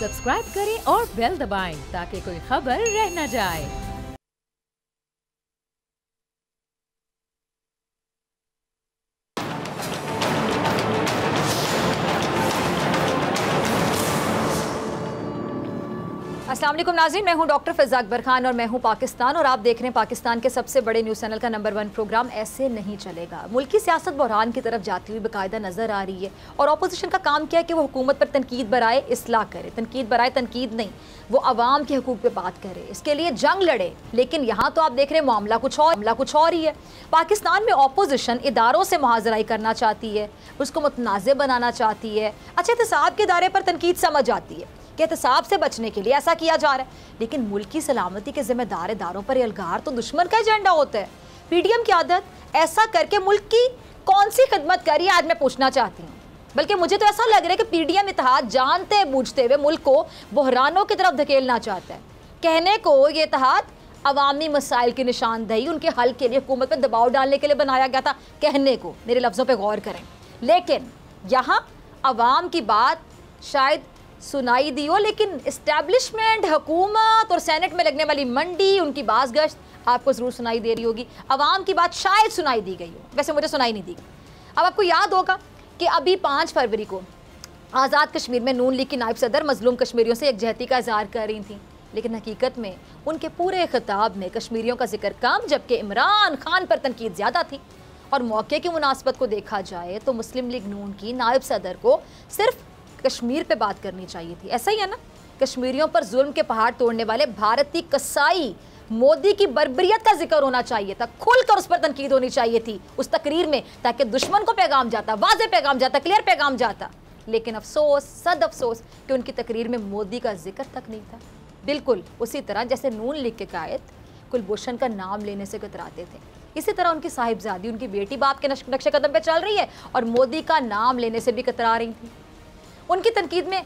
Subscribe करें और bell दबाएं ताकि कोई खबर रह न जाए। अस्सलाम वालेकुम नाज़रीन, मैं हूं डॉक्टर फ़िज़ा अकबर खान और मैं हूं पाकिस्तान और आप देख रहे हैं पाकिस्तान के सबसे बड़े न्यूज़ चैनल का नंबर 1 प्रोग्राम ऐसे नहीं चलेगा। मुल्क की सियासत बहरान की तरफ जाती हुई बाकायदा नज़र आ रही है और अपोजिशन का काम क्या है कि वो हुकूमत पर तनकीद बराए इस्लाह करे, तनकीद बराए तनकीद नहीं, वो आवाम के हकूक़ पे बात करे, इसके लिए जंग लड़े। लेकिन यहाँ तो आप देख रहे हैं मामला कुछ और ही है। पाकिस्तान में अपोजिशन इदारों से मुहाज़राई करना चाहती है, उसको मुतनाज़ बनाना चाहती है। अच्छा, एहतसाब के इदारे पर तनकीद समझ आती है कि एहतसाब से बचने के लिए ऐसा किया जा रहा है, लेकिन मुल्क की सलामती के जिम्मेदार इदारों पर अलगार तो दुश्मन का एजेंडा होता है। पीडीएम की आदत ऐसा करके मुल्क की कौन सी खिदमत करी आज मैं पूछना चाहती हूँ। बल्कि मुझे तो ऐसा लग रहा है कि पीडीएम इत्तेहाद जानते बूझते हुए मुल्क को बहरानों की तरफ धकेलना चाहता है। कहने को ये इत्तेहाद अवामी मसाइल की निशानदेही, उनके हल के लिए हुकूमत पर दबाव डालने के लिए बनाया गया था, कहने को, मेरे लफ्ज़ों पर गौर करें। लेकिन यहाँ अवाम की बात शायद सुनाई दी हो, लेकिन इस्टेब्लिशमेंट, हुकूमत और सेनेट में लगने वाली मंडी, उनकी बाज़ गश्त आपको ज़रूर सुनाई दे रही होगी। अवाम की बात शायद सुनाई दी गई हो, वैसे मुझे सुनाई नहीं दी गई। अब आपको याद होगा कि अभी 5 फरवरी को आज़ाद कश्मीर में नून लीग की नायब सदर मजलूम कश्मीरियों से यकजहती का इज़हार कर रही थी, लेकिन हकीकत में उनके पूरे खिताब में कश्मीरियों का जिक्र कम, जबकि इमरान खान पर तनकीद ज़्यादा थी। और मौके की मुनासबत को देखा जाए तो मुस्लिम लीग नून की नायब सदर को सिर्फ कश्मीर पे बात करनी चाहिए थी। ऐसा ही है ना, कश्मीरियों पर जुल्म के पहाड़ तोड़ने वाले भारतीय कसाई मोदी की बर्बरियत का जिक्र होना चाहिए था, खुलकर उस पर तनकीद होनी चाहिए थी उस तकरीर में, ताकि दुश्मन को पैगाम जाता, वाज़ेह पैगाम जाता, क्लियर पैगाम जाता। लेकिन अफसोस, सद अफसोस कि उनकी तकरीर में मोदी का जिक्र तक नहीं था। बिल्कुल उसी तरह जैसे नून लीग के कायद कुलभूषण का नाम लेने से कतराते थे, इसी तरह उनकी साहिबजादी, उनकी बेटी बाप के नक्शे कदम पे चल रही है और मोदी का नाम लेने से भी कतरा रही थी। उनकी तनकीद में,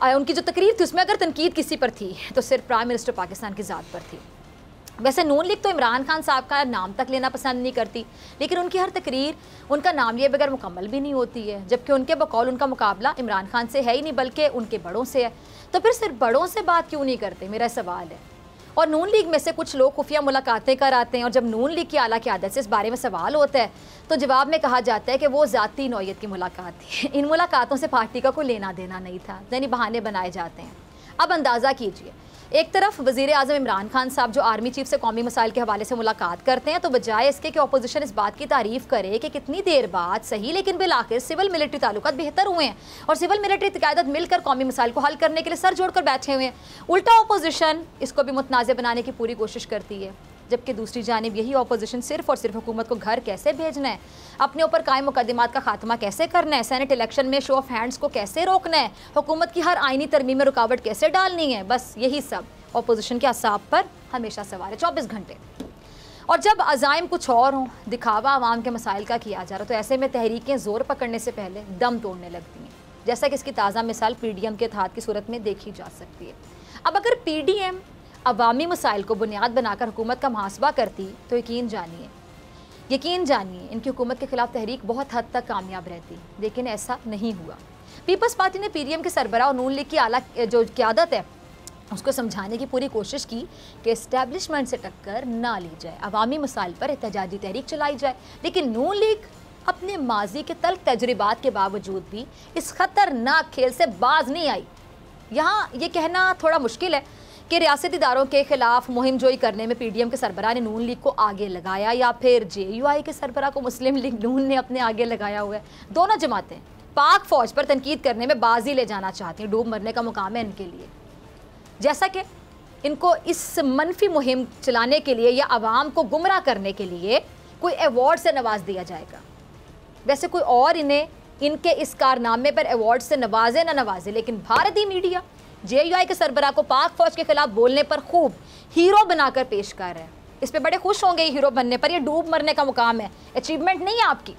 उनकी जो तकरीर थी उसमें अगर तनकीद किसी पर थी तो सिर्फ प्राइम मिनिस्टर पाकिस्तान की ज़ात पर थी। वैसे नून लीग तो इमरान खान साहब का नाम तक लेना पसंद नहीं करती, लेकिन उनकी हर तकरीर उनका नाम लिए बगैर मुकम्मल भी नहीं होती है, जबकि उनके बकौल उनका मुकाबला इमरान खान से है ही नहीं बल्कि उनके बड़ों से है। तो फिर सिर्फ बड़ों से बात क्यों नहीं करते, मेरा सवाल है। और नून लीग में से कुछ लोग खुफिया मुलाकातें कराते हैं और जब नून लीग की आला क़यादत से इस बारे में सवाल होता है तो जवाब में कहा जाता है कि वो ज़ाती नौयत की मुलाकात थी, इन मुलाकातों से पार्टी का कोई लेना देना नहीं था, यानी बहाने बनाए जाते हैं। अब अंदाज़ा कीजिए, एक तरफ वज़ीर आज़म इमरान खान साहब जो आर्मी चीफ से कौमी मसाइल के हवाले से मुलाकात करते हैं, तो बजाय इसके कि अपोजिशन इस बात की तारीफ़ करे कि कितनी देर बाद सही लेकिन बिल आखिर सिविल मिलिट्री ताल्लुकात बेहतर हुए हैं और सिविल मिलिट्री क़यादत मिलकर कौमी मसाइल को हल करने के लिए सर जोड़कर बैठे हुए हैं, उल्टा अपोजिशन इसको भी मुतनाज़ बनाने की पूरी कोशिश करती है। जबकि दूसरी जानिब यही अपोजिशन सिर्फ और सिर्फ हुकूमत को घर कैसे भेजना है, अपने ऊपर कायम मुकदमात का खात्मा कैसे करना है, सेनेट इलेक्शन में शो ऑफ हैंड्स को कैसे रोकना है, हुकूमत की हर आइनी तरमीम में रुकावट कैसे डालनी है, बस यही सब अपोजिशन के असाब पर हमेशा सवार है 24 घंटे। और जब अज़ाइम कुछ और हों, दिखावा आवाम के मसाइल का किया जा रहा, तो ऐसे में तहरीकें ज़ोर पकड़ने से पहले दम तोड़ने लगती हैं, जैसा कि इसकी ताज़ा मिसाल पीडीएम के इत्तेहाद की सूरत में देखी जा सकती है। अब अगर पीडीएम अवामी मसाइल को बुनियाद बनाकर हुकूमत का मुहासबा करती तो यकीन जानिए इनकी हुकूमत के खिलाफ तहरीक बहुत हद तक कामयाब रहती, लेकिन ऐसा नहीं हुआ। पीपल्स पार्टी ने पीडीएम के सरबराह और नून लीग की आला जो क़यादत है उसको समझाने की पूरी कोशिश की कि इस्टेब्लिशमेंट से टक्कर ना ली जाए, अवामी मसाइल पर एहतजाजी तहरीक चलाई जाए। लेकिन नून लीग अपने माजी के तल्ख तजुर्बात के बावजूद भी इस ख़तरनाक खेल से बाज नहीं आई। यहाँ ये कहना थोड़ा मुश्किल है कि रियासती इदारों के खिलाफ मुहिम जोई करने में पीडीएम के सरबराह ने नून लीग को आगे लगाया या फिर जेयूआई के सरबराह को मुस्लिम लीग नून ने अपने आगे लगाया हुआ है। दोनों जमातें पाक फ़ौज पर तनकीद करने में बाजी ले जाना चाहती हैं, डूब मरने का मुकाम है इनके लिए। जैसा कि इनको इस मनफी मुहिम चलाने के लिए या आवाम को गुमराह करने के लिए कोई अवार्ड से नवाज दिया जाएगा, वैसे कोई और इन्हें इनके इस कारनामे पर अवार्ड से नवाजे ना नवाजे, लेकिन भारतीय मीडिया जेयूआई के सरबराह को पाक फौज के खिलाफ बोलने पर खूब हीरो बनाकर पेश कर रहे हैं। इस पे बड़े खुश होंगे हीरो बनने पर, ये डूब मरने का मुकाम है, अचीवमेंट नहीं है आपकी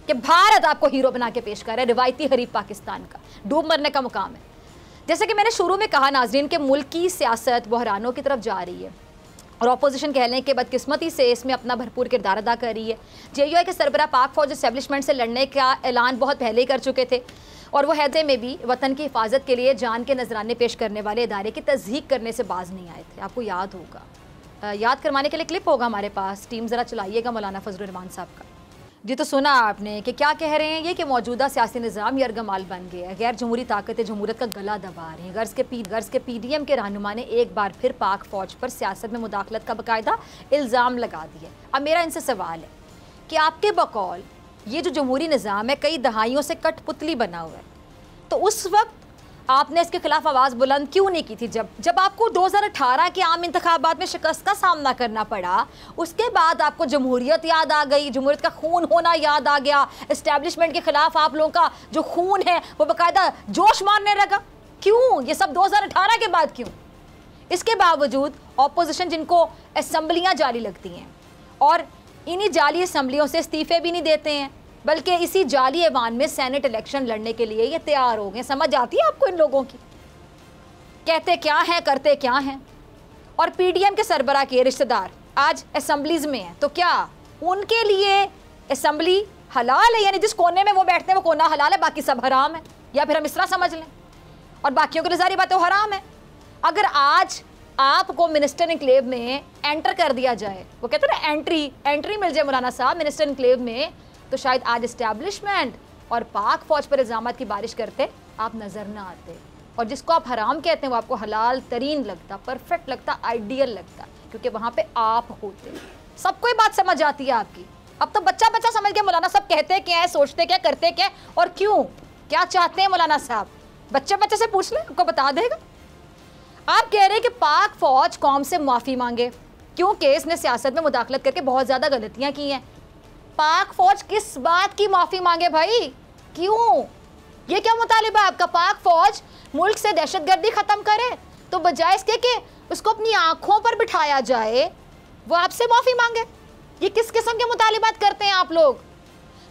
कि भारत आपको हीरो बना के पेश कर रहा है, रिवायती हरीफ पाकिस्तान का डूब मरने का मुकाम है। जैसे कि मैंने शुरू में कहा नाजरीन के मुल्क की सियासत बहरानों की तरफ जा रही है और अपोजिशन कह लें कि बदकिस्मती से इसमें अपना भरपूर किरदार अदा कर रही है। जेयूआई के सरबराह पाक फौज एस्टेब्लिशमेंट से लड़ने का ऐलान बहुत पहले ही कर चुके थे और वो हैदे में भी वतन की हिफाजत के लिए जान के नजराने पेश करने वाले इदारे की तस्दीक करने से बाज नहीं आए थे। आपको याद होगा, याद करवाने के लिए क्लिप होगा हमारे पास, टीम ज़रा चलाइएगा मौलाना फजलुर रहमान साहब का। जी तो सुना आपने कि क्या कह रहे हैं ये कि मौजूदा सियासी निज़ाम यरगमाल बन गया, गैर जमहूरी ताकतें जमहूरियत का गला दबा रही हैं। गर्ज के PDM के रहनुमा ने एक बार फिर पाक फ़ौज पर सियासत में मुदाखलत का बाकायदा इल्ज़ाम लगा दिया। अब मेरा इनसे सवाल है कि आपके बकौल ये जो जमहूरी निज़ाम है कई दहाइयों से कठपुतली बना हुआ है, तो उस वक्त आपने इसके खिलाफ आवाज़ बुलंद क्यों नहीं की थी? जब आपको 2018 के आम इंतखाबात में शिकस्त का सामना करना पड़ा, उसके बाद आपको जमहूरियत याद आ गई, जमहूरियत का खून होना याद आ गया, इस्टेब्लिशमेंट के खिलाफ आप लोगों का जो खून है वो बाकायदा जोश मारने लगा। क्यों ये सब 2018 के बाद क्यों? इसके बावजूद अपोजिशन जिनको असम्बलियाँ जारी लगती हैं और इन्हीं जाली असम्बलियों से इस्तीफ़े भी नहीं देते हैं, बल्कि इसी जाली ऐवान में सेनेट इलेक्शन लड़ने के लिए ये तैयार हो गए। समझ आती है आपको इन लोगों की? कहते क्या हैं, करते क्या हैं। और PDM के सरबरा के रिश्तेदार आज असम्बलीज में हैं, तो क्या उनके लिए असम्बली हलाल है? यानी जिस कोने में वो बैठते हैं वो कोना हलाल है, बाकी सब हराम है? या फिर हम इस तरह समझ लें और बाकियों के लिए सारी बातें हराम है? अगर आज आपको मिनिस्टर इनक्लेव में एंटर कर दिया जाए, वो कहते हैं ना एंट्री मिल जाए मौलाना साहब मिनिस्टर इनक्लेव में, तो शायद आज इस्टेब्लिशमेंट और पाक फ़ौज पर इल्ज़ामात की बारिश करते आप नज़र ना आते। और जिसको आप हराम कहते हैं वो आपको हलाल तरीन लगता, परफेक्ट लगता, आइडियल लगता, क्योंकि वहाँ पे आप होते। सबको ये बात समझ आती है आपकी। अब तो बच्चा समझ गया मौलाना साहब कहते क्या है, सोचते क्या, करते क्या और क्यों, क्या चाहते हैं मौलाना साहब। बच्चे से पूछ लें, आपको बता देगा। आप कह रहे हैं कि पाक फ़ौज कौम से माफ़ी मांगे क्योंकि इसने सियासत में मुदाखलत करके बहुत ज़्यादा गलतियाँ की हैं। पाक फ़ौज किस बात की माफ़ी मांगे भाई? क्यों? ये क्या मुतालिबा आपका? पाक फ़ौज मुल्क से दहशतगर्दी ख़त्म करे तो बजाय इसके कि उसको अपनी आंखों पर बिठाया जाए वो आपसे माफ़ी मांगे। ये किस किस्म के मुतालिबात करते हैं आप लोग?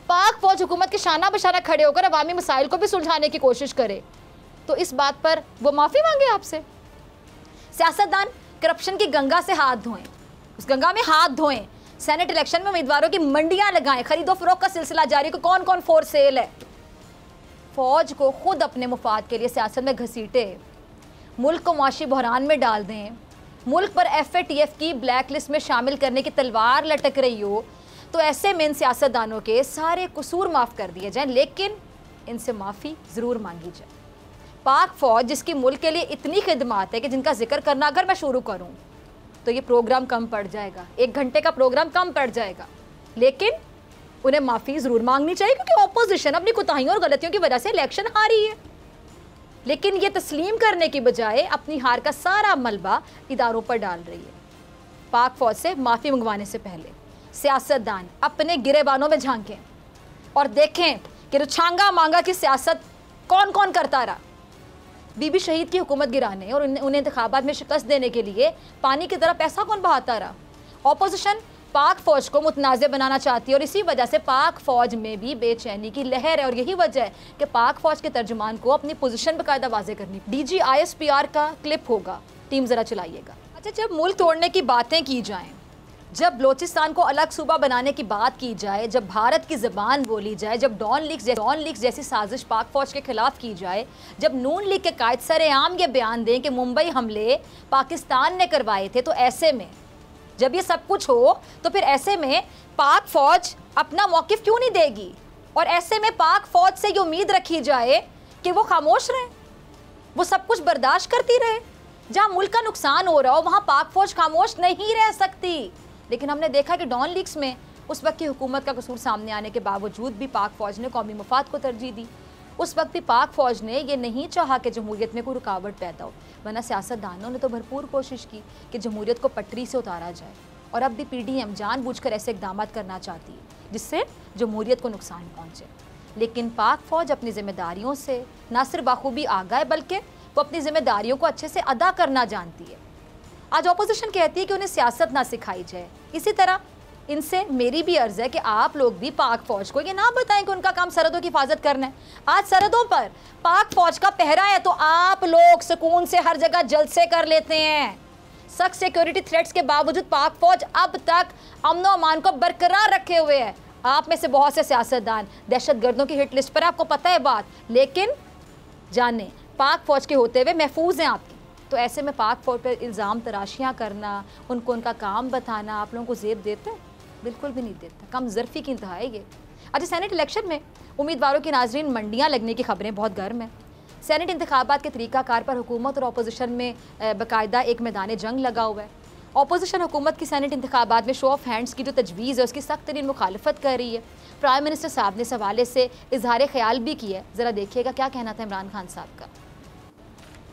पाक फ़ौज हुकूमत के शाना बशाना खड़े होकर अवामी मसाइल को भी सुलझाने की कोशिश करे तो इस बात पर वो माफ़ी मांगे आपसे। सियासतदान करप्शन की गंगा से हाथ धोएं, उस गंगा में हाथ धोएं, सेनेट इलेक्शन में उम्मीदवारों की मंडियां लगाएं, खरीदो फरोख्त का सिलसिला जारी, को कौन कौन फोर सेल है। फौज को खुद अपने मुफाद के लिए सियासत में घसीटे, मुल्क को माशी बहरान में डाल दें, मुल्क पर FATF की ब्लैक लिस्ट में शामिल करने की तलवार लटक रही हो, तो ऐसे में इन सियासतदानों के सारे कसूर माफ़ कर दिए जाएं, लेकिन इनसे माफ़ी ज़रूर मांगी जाए। पाक फ़ौज जिसकी मुल्क के लिए इतनी खिदमात है कि जिनका जिक्र करना अगर मैं शुरू करूं तो ये प्रोग्राम कम पड़ जाएगा, 1 घंटे का प्रोग्राम कम पड़ जाएगा, लेकिन उन्हें माफ़ी ज़रूर मांगनी चाहिए क्योंकि अपोजिशन अपनी कोताहियों और गलतियों की वजह से इलेक्शन हारी है। लेकिन ये तस्लीम करने की बजाय अपनी हार का सारा मलबा इदारों पर डाल रही है। पाक फ़ौज से माफ़ी मंगवाने से पहले सियासतदान अपने गिरेबानों में झांकें और देखें कि रुछांगा मांगा की सियासत कौन कौन करता रहा। बीबी शहीद की हुकूमत गिराने और उन्हें इंतखाबात में शिकस्त देने के लिए पानी की तरह पैसा कौन बहाता रहा। अपोजिशन पाक फ़ौज को मुतनाज़ बनाना चाहती है और इसी वजह से पाक फ़ौज में भी बेचैनी की लहर है और यही वजह है कि पाक फ़ौज के तर्जुमान को अपनी पोजीशन बाकायदा वाज़े करनी। DG ISPR का क्लिप होगा, टीम ज़रा चलाइएगा। अच्छा, जब मुल्क तोड़ने की बातें की जाएँ, जब बलोचिस्तान को अलग सूबा बनाने की बात की जाए, जब भारत की ज़बान बोली जाए, जब डॉन लीग्स जैसी साजिश पाक फ़ौज के खिलाफ की जाए, जब नून लीग के कायद सरेआम ये बयान दें कि मुंबई हमले पाकिस्तान ने करवाए थे, तो ऐसे में जब ये सब कुछ हो तो फिर ऐसे में पाक फ़ौज अपना मौक़िफ़ क्यों नहीं देगी? और ऐसे में पाक फ़ौज से ये उम्मीद रखी जाए कि वो खामोश रहें, वो सब कुछ बर्दाश्त करती रहे। जहाँ मुल्क का नुकसान हो रहा हो वहाँ पाक फ़ौज खामोश नहीं रह सकती। लेकिन हमने देखा कि डॉन लीग्स में उस वक्त की हुकूमत का कसूर सामने आने के बावजूद भी पाक फ़ौज ने कौमी मफाद को तरजीह दी। उस वक्त भी पाक फ़ौज ने ये नहीं चाहा कि जमहूरियत में कोई रुकावट पैदा हो, वरना सियासतदानों ने तो भरपूर कोशिश की कि जमहूरियत को पटरी से उतारा जाए। और अब भी PDM जानबूझकर ऐसे इक़दाम करना चाहती है जिससे जमहूरियत को नुकसान पहुँचे। लेकिन पाक फ़ौज अपनी ज़िम्मेदारियों से ना सिर्फ बाखूबी आगाह है बल्कि वो अपनी ज़िम्मेदारियों को अच्छे से अदा करना जानती है। आज अपोजिशन कहती है कि उन्हें सियासत ना सिखाई जाए। इसी तरह इनसे मेरी भी अर्ज़ है कि आप लोग भी पाक फ़ौज को ये ना बताएं कि उनका काम सरहदों की हिफाजत करना है। आज सरहदों पर पाक फ़ौज का पहरा है तो आप लोग सुकून से हर जगह जलसे कर लेते हैं। सख्त सिक्योरिटी थ्रेट्स के बावजूद पाक फ़ौज अब तक अमन व अमान को बरकरार रखे हुए है। आप में से बहुत से सियासतदान दहशतगर्दों की हिट लिस्ट पर, आपको पता है बात, लेकिन जाने पाक फ़ौज के होते हुए महफूज हैं आपकी। तो ऐसे में पाक फ़ौज पर इल्ज़ाम तराशियाँ करना, उनको उनका काम बताना आप लोगों को ज़ेब देते हैं? बिल्कुल भी नहीं देता, कम ज़र्फ़ी की इंतहा है ये। अच्छा, सेनेट इलेक्शन में उम्मीदवारों की नाज़रीन मंडियाँ लगने की खबरें बहुत गर्म हैं। सेनेट इंतखाबात के तरीक़ाकार पर हुकूमत और अपोजिशन में बाकायदा एक मैदान जंग लगा हुआ है। अपोजिशन हुकूमत की सेनेट इंतखाबात में शो ऑफ हैंड्स की जो तजवीज़ है उसकी सख्त तरीन मुखालफत कर रही है। प्राइम मिनिस्टर साहब ने इस हवाले से इजहार ख्याल भी किया है। ज़रा देखिएगा क्या कहना था इमरान खान साहब का।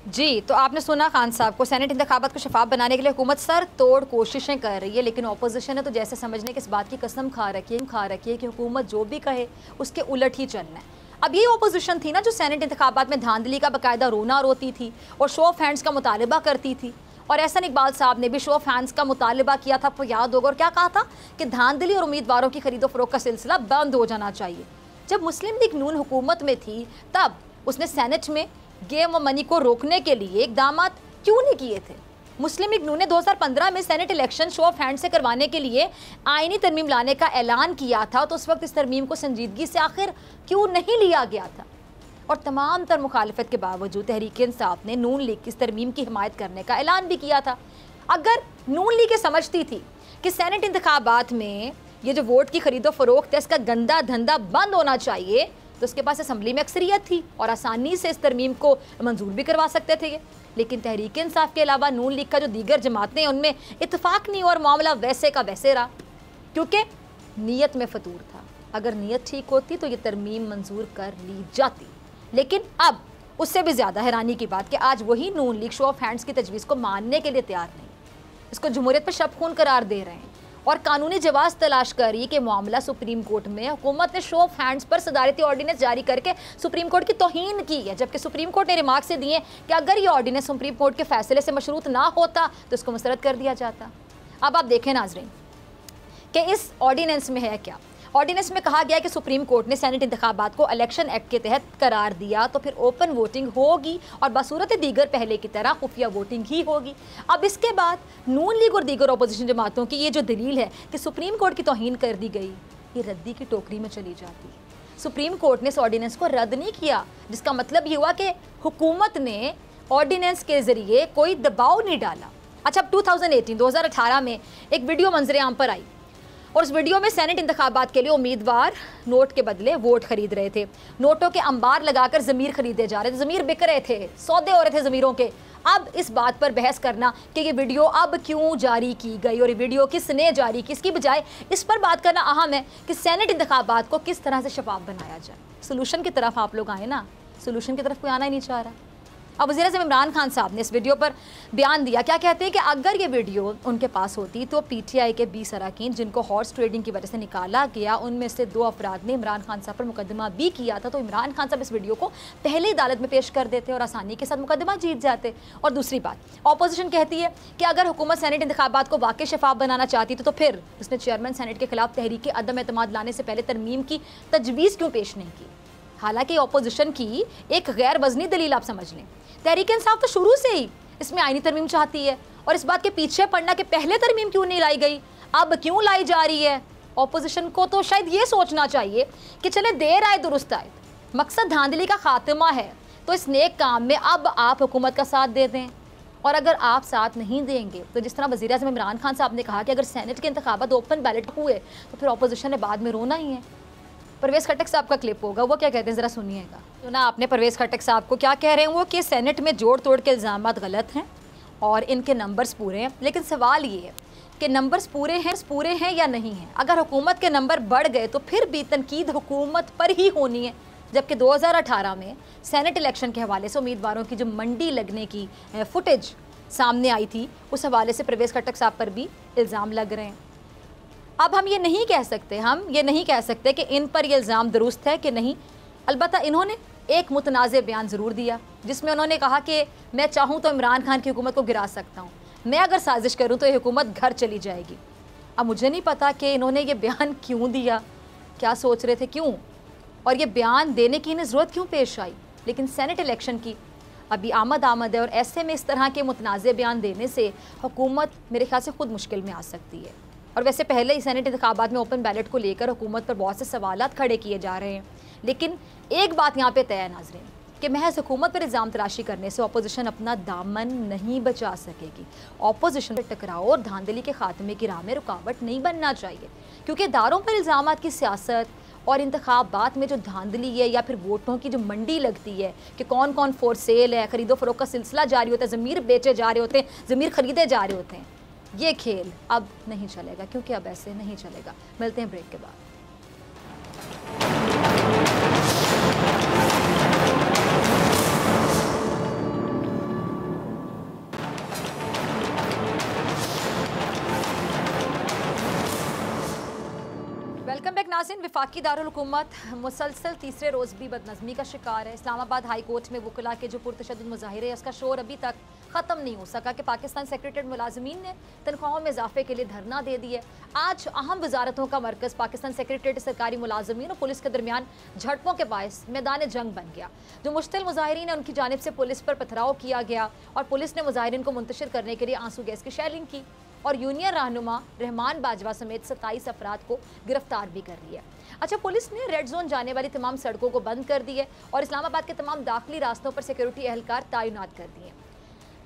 जी, तो आपने सुना खान साहब को, सेनेट इंतखाबात को शफाफ बनाने के लिए हुकूमत सर तोड़ कोशिशें कर रही है, लेकिन अपोजिशन ने तो जैसे समझने की इस बात की कसम खा रखी है कि हुकूमत जो भी कहे उसके उलट ही चलना है। अब ये अपोजिशन थी ना जो सेनेट इंतखाबात में धांधली का बाकायदा रोना रोती थी और शो ऑफ हैंड्स का मुतालबा करती थी। और एहसन इकबाल साहब ने भी शो ऑफ हैंड्स का मुतालबा किया था, आपको याद होगा, और क्या कहा था कि धांधली और उम्मीदवारों की खरीदो फरोख्त का सिलसिला बंद हो जाना चाहिए। जब मुस्लिम लीग नून हुकूमत में थी तब उसने सेनेट में गेम और मनी को रोकने के लिए इकदाम क्यों नहीं किए थे? मुस्लिम लीग नून ने 2015 में senate election show off hand से करवाने के लिए आईनी तरमीम लाने का ऐलान किया था, तो उस वक्त इस तरमीम को संजीदगी से आखिर क्यों नहीं लिया गया था? और तमाम तर मुखालफत के बावजूद तहरीक इंसाफ ने नून लीग की इस तरमीम की हिमायत करने का ऐलान भी किया था। अगर नून लीग ये समझती थी कि सेनेट इंतखाबात में ये जो वोट की खरीदो फरोख्त है इसका गंदा धंधा बंद होना चाहिए, तो उसके पास असम्बली में अक्सरियत थी और आसानी से इस तरमीम को मंजूर भी करवा सकते थे ये। लेकिन तहरीक इंसाफ के अलावा नून लीग का जो दीगर जमातें हैं उनमें इत्तेफाक नहीं और मामला वैसे का वैसे रहा, क्योंकि नीयत में फतूर था। अगर नीयत ठीक होती तो ये तरमीम मंजूर कर ली जाती। लेकिन अब उससे भी ज़्यादा हैरानी की बात कि आज वही नून लीग शो ऑफ हैंड्स की तजवीज़ को मानने के लिए तैयार नहीं, इसको जमहूरियत पर शब खून करार दे रहे हैं और कानूनी जवाब तलाश कर रही है कि मामला सुप्रीम कोर्ट में हुकूमत ने शो ऑफ हैंड्स पर सदारती ऑर्डिनेंस जारी करके सुप्रीम कोर्ट की तौहीन की है, जबकि सुप्रीम कोर्ट ने रिमार्क से दिए कि अगर ये ऑर्डिनेंस सुप्रीम कोर्ट के फैसले से मशरूत ना होता तो इसको मुस्तरद कर दिया जाता। अब आप देखें नाजरीन कि इस ऑर्डिनेंस में है क्या। ऑर्डिनेंस में कहा गया कि सुप्रीम कोर्ट ने सेनेट इंतखाबात को इलेक्शन एक्ट के तहत करार दिया तो फिर ओपन वोटिंग होगी और बसूरत दीगर पहले की तरह खुफिया वोटिंग ही होगी। अब इसके बाद नून लीग और दीगर अपोजिशन जमातों की ये जो दलील है कि सुप्रीम कोर्ट की तौहीन कर दी गई, ये रद्दी की टोकरी में चली जाती है। सुप्रीम कोर्ट ने इस ऑर्डिनेंस को रद्द नहीं किया, जिसका मतलब ये हुआ कि हुकूमत ने ऑर्डिनेंस के ज़रिए कोई दबाव नहीं डाला। अच्छा, अब 2018 में एक वीडियो मंजर आम पर आई और उस वीडियो में सेनेट इंतखाबात के लिए उम्मीदवार नोट के बदले वोट खरीद रहे थे। नोटों के अंबार लगाकर ज़मीर खरीदे जा रहे थे, ज़मीर बिक रहे थे, सौदे हो रहे थे ज़मीरों के। अब इस बात पर बहस करना कि ये वीडियो अब क्यों जारी की गई और ये वीडियो किसने जारी की, इसकी बजाय इस पर बात करना अहम है कि सेनेट इंतखाबात को किस तरह से शफाफ बनाया जाए। सोल्यूशन की तरफ आप लोग आए ना, सोल्यूशन की तरफ कोई आना ही नहीं चाह रहा। अब वज़ीर-ए-आज़म इमरान खान साहब ने इस वीडियो पर बयान दिया, क्या कहते हैं कि अगर ये वीडियो उनके पास होती तो पीटीआई के 20 अरकान जिनको हॉर्स ट्रेडिंग की वजह से निकाला गया, उनमें से 2 अफराद ने इमरान खान साहब पर मुकदमा भी किया था, तो इमरान खान साहब इस वीडियो को पहले अदालत में पेश कर देते और आसानी के साथ मुकदमा जीत जाते। और दूसरी बात, अपोजिशन कहती है कि अगर हुकूमत सेनेट इंतखाबात को वाकई शफाफ बनाना चाहती तो फिर उसने चेयरमैन सेनेट के खिलाफ तहरीक अदम एतमाद लाने से पहले तरमीम की तजवीज़ क्यों पेश नहीं की। हालांकि अपोजिशन की एक गैर वजनी दलील आप समझ लें, तहरीक इंसाफ तो शुरू से ही इसमें आईनी तरमीम चाहती है और इस बात के पीछे पड़ना कि पहले तरमीम क्यों नहीं लाई गई, अब क्यों लाई जा रही है। अपोजिशन को तो शायद ये सोचना चाहिए कि चले देर आए दुरुस्त आए, मकसद धांधली का खात्मा है, तो इस नेक काम में अब आप हुकूमत का साथ दे दें। और अगर आप साथ नहीं देंगे तो जिस तरह वज़ीर-ए-आज़म इमरान खान साहब ने कहा कि अगर सेनेट के इंतखाबात ओपन बैलेट हुए तो फिर अपोजिशन ने बाद में रोना ही है। परवेज़ खट्टक साहब का क्लिप होगा, वो क्या कहते हैं ज़रा सुनिएगा। तो ना आपने परवेज़ खट्टक साहब को क्या कह रहे हैं वो कि सेनेट में जोड़ तोड़ के इल्ज़ामात गलत हैं और इनके नंबर्स पूरे हैं, लेकिन सवाल ये है कि नंबर्स पूरे हैं या नहीं हैं। अगर हुकूमत के नंबर बढ़ गए तो फिर भी तनकीद हुकूमत पर ही होनी है, जबकि 2018 में सेनेट इलेक्शन के हवाले से उम्मीदवारों की जो मंडी लगने की फुटेज सामने आई थी उस हवाले से परवेज़ खट्टक साहब पर भी इल्ज़ाम लग रहे हैं। अब हम ये नहीं कह सकते कि इन पर यह इल्ज़ाम दुरुस्त है कि नहीं। अलबत्ता इन्होंने एक मुतनाज़ बयान ज़रूर दिया जिसमें उन्होंने कहा कि मैं चाहूँ तो इमरान खान की हुकूमत को गिरा सकता हूँ, मैं अगर साजिश करूँ तो ये हुकूमत घर चली जाएगी। अब मुझे नहीं पता कि इन्होंने ये बयान क्यों दिया, क्या सोच रहे थे, क्यों, और ये बयान देने की इन्हें ज़रूरत क्यों पेश आई। लेकिन सेनेट इलेक्शन की अभी आमद है और ऐसे में इस तरह के मुतनाज़ बयान देने से हुकूमत मेरे ख्याल से ख़ुद मुश्किल में आ सकती है। और वैसे पहले ही सेनेट इंतखाबात में ओपन बैलेट को लेकर हुकूमत पर बहुत से सवालात खड़े किए जा रहे हैं। लेकिन एक बात यहाँ पे तय है नाज़रीन कि महज हुकूमत पर इल्ज़ाम तराशी करने से अपोजिशन अपना दामन नहीं बचा सकेगी। अपोजिशन पर टकराव और धांधली के खात्मे की राह में रुकावट नहीं बनना चाहिए, क्योंकि इदारों पर इल्ज़ामात की सियासत और इंतखाबात में जो धांधली है या फिर वोटों की जो मंडी लगती है कि कौन कौन फोर सेल है, खरीदो फरोख्त का सिलसिला जारी होता है, ज़मीर बेचे जा रहे होते हैं, ज़मीर खरीदे जा रहे होते हैं, ये खेल अब नहीं चलेगा, क्योंकि अब ऐसे नहीं चलेगा। मिलते हैं ब्रेक के बाद। वेलकम बैक नाज़रीन। वफाकी दारुल हुकूमत मुसलसल तीसरे रोज़ भी बदनज़मी का शिकार है। इस्लामाबाद हाई कोर्ट में वकला के जो पुरतशद्दुद मुज़ाहिरे हैं उसका शोर अभी तक ख़त्म नहीं हो सका कि पाकिस्तान सेक्रेटेरिएट मुलाजमीन ने तनख्वाहों में इजाफे के लिए धरना दे दिए। आज अहम वजारतों का मरकज़ पाकिस्तान सेक्रेटेरिएट सरकारी मुलाजमीन और पुलिस के दरमियान झड़पों के बायस मैदान जंग बन गया। जो मुश्तिल मुजाहिरीन है उनकी जानिब से पुलिस पर पथराव किया गया और पुलिस ने मुजाहिरीन को मुंतशिर करने के लिए आंसू गैस की शेलिंग की और यूनियन रहनुमा रहमान बाजवा समेत 27 अफराद को गिरफ्तार भी कर लिया। अच्छा, पुलिस ने रेड जोन जाने वाली तमाम सड़कों को बंद कर दी है और इस्लामाबाद के तमाम दाखिली रास्तों पर सिक्योरिटी एहलकार तैनात कर दिए।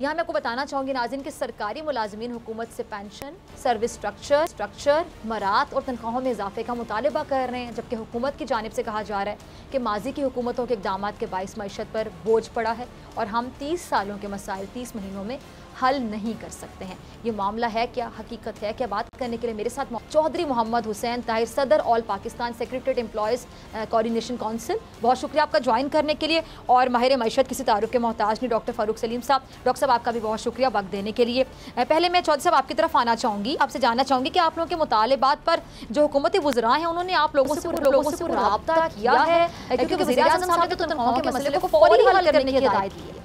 यहाँ मैं आपको बताना चाहूँगी नाज़रीन कि सरकारी मुलाजमीन हुकूमत से पेंशन, सर्विस स्ट्रक्चर, मरात और तनख्वाहों में इजाफे का मुतालबा कर रहे हैं, जबकि हुकूमत की जानिब से कहा जा रहा है कि माजी की हुकूमतों के इक़दाम के बाइस मईशत पर बोझ पड़ा है और हम 30 सालों के मसाइल 30 महीनों में हल नहीं कर सकते हैं। ये मामला है क्या, हकीकत है क्या? बात करने के लिए मेरे साथ चौधरी मोहम्मद हुसैन ताहिर, सदर all Pakistan secretariat employees coordination council, बहुत शुक्रिया आपका ज्वाइन करने के लिए। और माहिर मैशत किसी तारुफ के मोहताज नहीं, डॉक्टर फ़ारूक सलीम साहब। डॉक्टर साहब आपका भी बहुत शुक्रिया वक्त देने के लिए। पहले मैं चौधरी साहब आपकी तरफ आना चाहूँगी, आपसे जानना चाहूँगी कि आप लोगों के मुतालबात पर जो हुकूमती वुज़रा हैं उन्होंने आप लोगों से रब्ता किया है, क्योंकि वज़ीर-ए-आज़म साहब ने तो तनख्वाहों के मसले को फौरी हल करने की हिदायत दी है।